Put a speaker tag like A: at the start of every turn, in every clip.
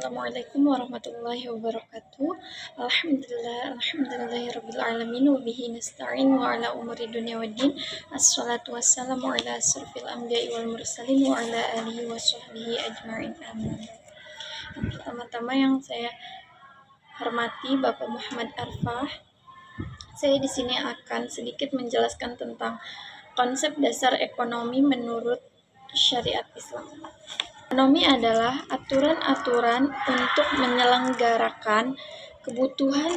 A: Assalamualaikum warahmatullahi wabarakatuh. Alhamdulillahirabbil alamin wa bihi nasta'in wa ala umuri dunya waddin. Assalatu wassalamu ala asrofil anbiya'i wal mursalin wa ala alihi wa sahbihi ajma'in. Amin. Yang pertama-tama yang saya hormati Bapak Muhammad Arfah. Saya di sini akan sedikit menjelaskan tentang konsep dasar ekonomi menurut syariat Islam. Ekonomi adalah aturan-aturan untuk menyelenggarakan kebutuhan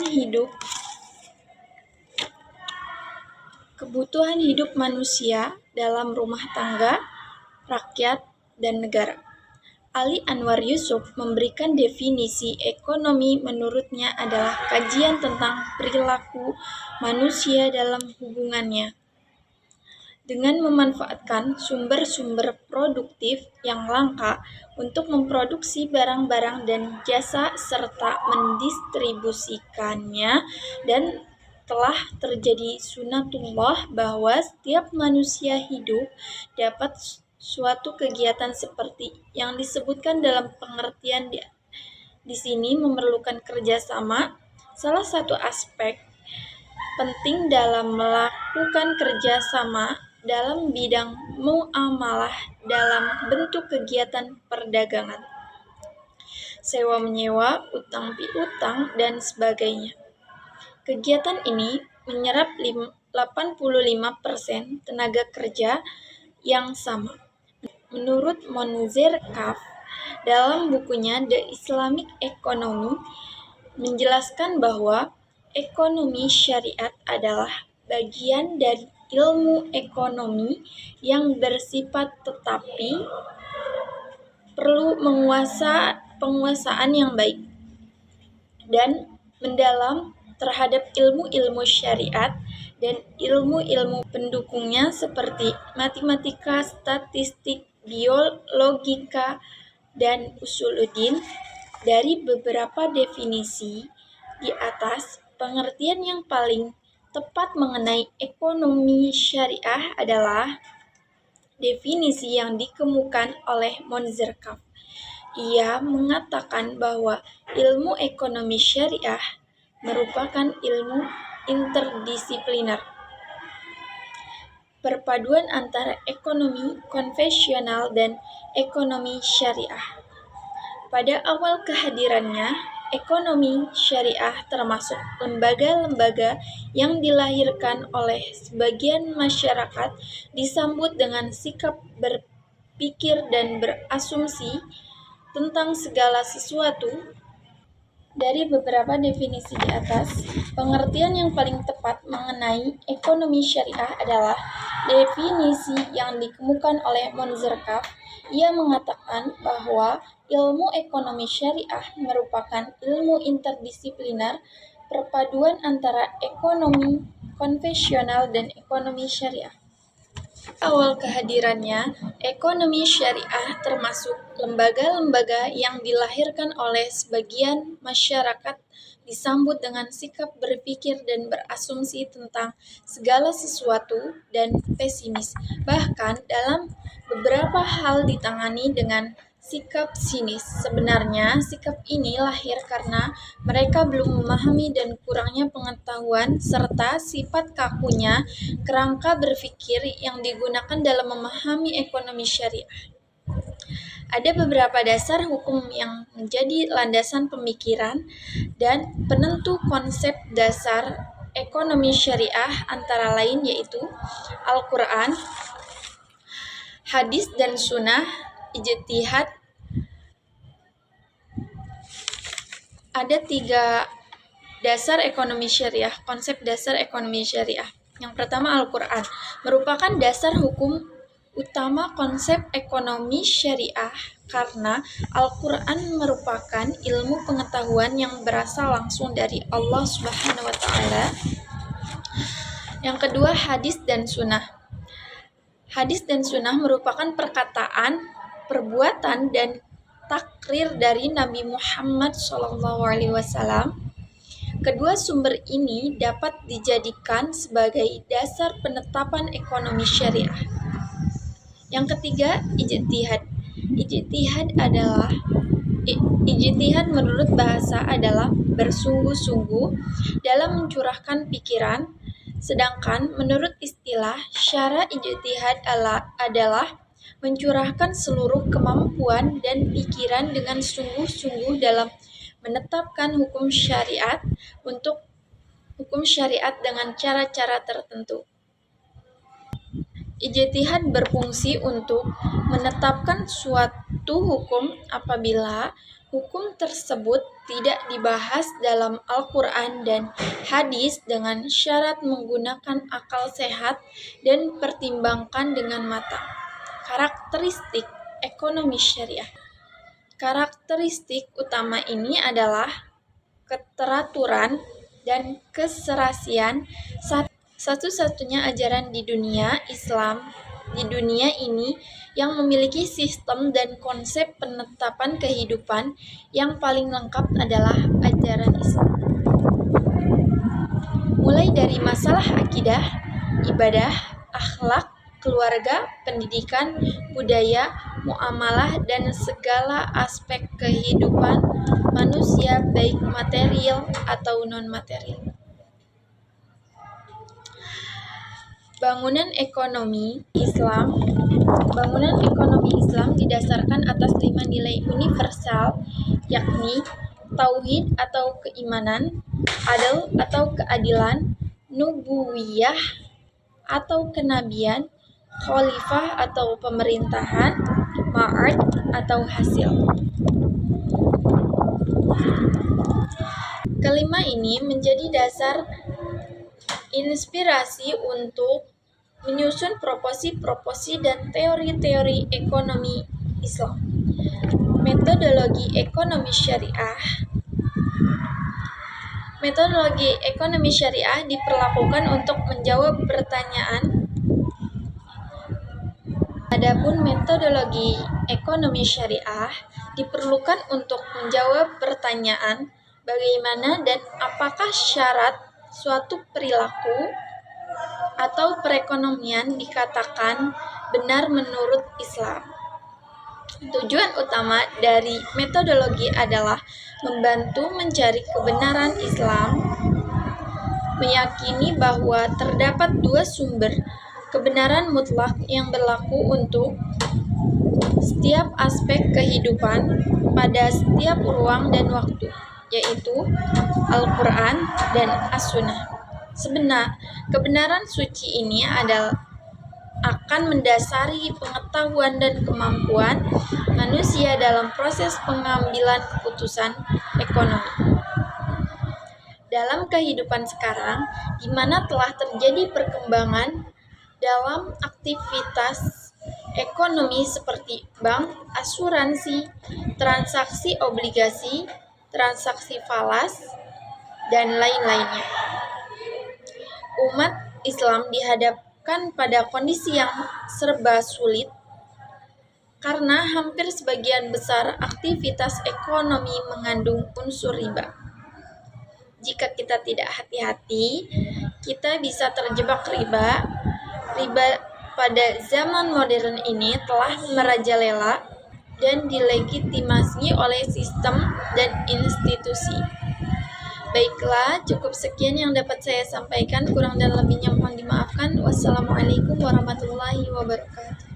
A: hidup manusia dalam rumah tangga, rakyat, dan negara. Ali Anwar Yusuf memberikan definisi ekonomi menurutnya adalah kajian tentang perilaku manusia dalam hubungannya dengan memanfaatkan sumber-sumber produktif yang langka untuk memproduksi barang-barang dan jasa serta mendistribusikannya, dan telah terjadi sunatullah bahwa setiap manusia hidup dapat suatu kegiatan seperti yang disebutkan dalam pengertian di sini memerlukan kerjasama. Salah satu aspek penting dalam melakukan kerjasama dalam bidang muamalah dalam bentuk kegiatan perdagangan, sewa menyewa, utang piutang, dan sebagainya. Kegiatan ini menyerap 85% tenaga kerja yang sama. Menurut Monzer Kaf dalam bukunya The Islamic Economy menjelaskan bahwa ekonomi syariat adalah bagian dari ilmu ekonomi yang bersifat tetapi perlu penguasaan yang baik dan mendalam terhadap ilmu-ilmu syariat dan ilmu-ilmu pendukungnya seperti matematika, statistik, biologika, dan usuluddin. Dari beberapa definisi di atas, pengertian yang paling tepat mengenai ekonomi syariah adalah definisi yang dikemukakan oleh Monzer Kaf. Ia mengatakan bahwa ilmu ekonomi syariah merupakan ilmu interdisipliner, perpaduan antara ekonomi konvensional dan ekonomi syariah. Pada awal kehadirannya, ekonomi syariah termasuk lembaga-lembaga yang dilahirkan oleh sebagian masyarakat disambut dengan sikap berpikir dan berasumsi tentang segala sesuatu. Dari beberapa definisi di atas, pengertian yang paling tepat mengenai ekonomi syariah adalah definisi yang dikemukakan oleh Monzer Kaf. Ia mengatakan bahwa ilmu ekonomi syariah merupakan ilmu interdisipliner, perpaduan antara ekonomi konvensional dan ekonomi syariah. Awal kehadirannya, ekonomi syariah termasuk lembaga-lembaga yang dilahirkan oleh sebagian masyarakat disambut dengan sikap berpikir dan berasumsi tentang segala sesuatu dan pesimis. Bahkan dalam beberapa hal ditangani dengan sikap sinis. Sebenarnya sikap ini lahir karena mereka belum memahami dan kurangnya pengetahuan serta sifat kakunya kerangka berpikir yang digunakan dalam memahami ekonomi syariah. Ada beberapa dasar hukum yang menjadi landasan pemikiran dan penentu konsep dasar ekonomi syariah, antara lain yaitu Al-Quran, hadis dan sunnah, ijtihad. Ada 3 dasar ekonomi syariah, konsep dasar ekonomi syariah. Yang pertama, Al-Quran merupakan dasar hukum utama konsep ekonomi syariah karena Al-Quran merupakan ilmu pengetahuan yang berasal langsung dari Allah Subhanahu wa Ta'ala. Yang kedua, hadis dan sunnah. Hadis dan sunnah merupakan perkataan, perbuatan, dan takrir dari Nabi Muhammad SAW. Kedua sumber ini dapat dijadikan sebagai dasar penetapan ekonomi syariah. Yang ketiga, ijtihad. Ijtihad adalah Ijtihad menurut bahasa adalah bersungguh-sungguh dalam mencurahkan pikiran, sedangkan menurut istilah syara ijtihad adalah mencurahkan seluruh kemampuan dan pikiran dengan sungguh-sungguh dalam menetapkan hukum syariat dengan cara-cara tertentu. Ijtihad berfungsi untuk menetapkan suatu hukum apabila hukum tersebut tidak dibahas dalam Al-Quran dan hadis dengan syarat menggunakan akal sehat dan pertimbangkan dengan matang. Karakteristik ekonomi syariah. Karakteristik utama ini adalah keteraturan dan keserasian. Satu-satunya ajaran di dunia Islam di dunia ini yang memiliki sistem dan konsep penetapan kehidupan yang paling lengkap adalah ajaran Islam. Mulai dari masalah akidah, ibadah, akhlak, keluarga, pendidikan, budaya, muamalah, dan segala aspek kehidupan manusia baik material atau non-material. Bangunan ekonomi Islam didasarkan atas 5 nilai universal, yakni tauhid atau keimanan, adil atau keadilan, nubuwiyah atau kenabian, khalifah atau pemerintahan, ma'ad atau hasil. Kelima ini menjadi dasar inspirasi untuk menyusun proposi-proposi dan teori-teori ekonomi Islam. Metodologi ekonomi syariah diperlakukan untuk menjawab pertanyaan. Adapun metodologi ekonomi syariah diperlukan untuk menjawab pertanyaan bagaimana dan apakah syarat suatu perilaku atau perekonomian dikatakan benar menurut Islam. Tujuan utama dari metodologi adalah membantu mencari kebenaran Islam, meyakini bahwa terdapat 2 sumber kebenaran mutlak yang berlaku untuk setiap aspek kehidupan pada setiap ruang dan waktu, yaitu Al-Quran dan As-Sunnah. Kebenaran suci ini akan mendasari pengetahuan dan kemampuan manusia dalam proses pengambilan keputusan ekonomi. Dalam kehidupan sekarang, di mana telah terjadi perkembangan dalam aktivitas ekonomi seperti bank, asuransi, transaksi obligasi, transaksi falas, dan lain-lainnya. Umat Islam dihadapkan pada kondisi yang serba sulit karena hampir sebagian besar aktivitas ekonomi mengandung unsur riba. Jika kita tidak hati-hati, kita bisa terjebak riba. Riba pada zaman modern ini telah merajalela dan dilegitimasi oleh sistem dan institusi. Baiklah, cukup sekian yang dapat saya sampaikan. Kurang dan lebihnya mohon dimaafkan. Wassalamualaikum warahmatullahi wabarakatuh.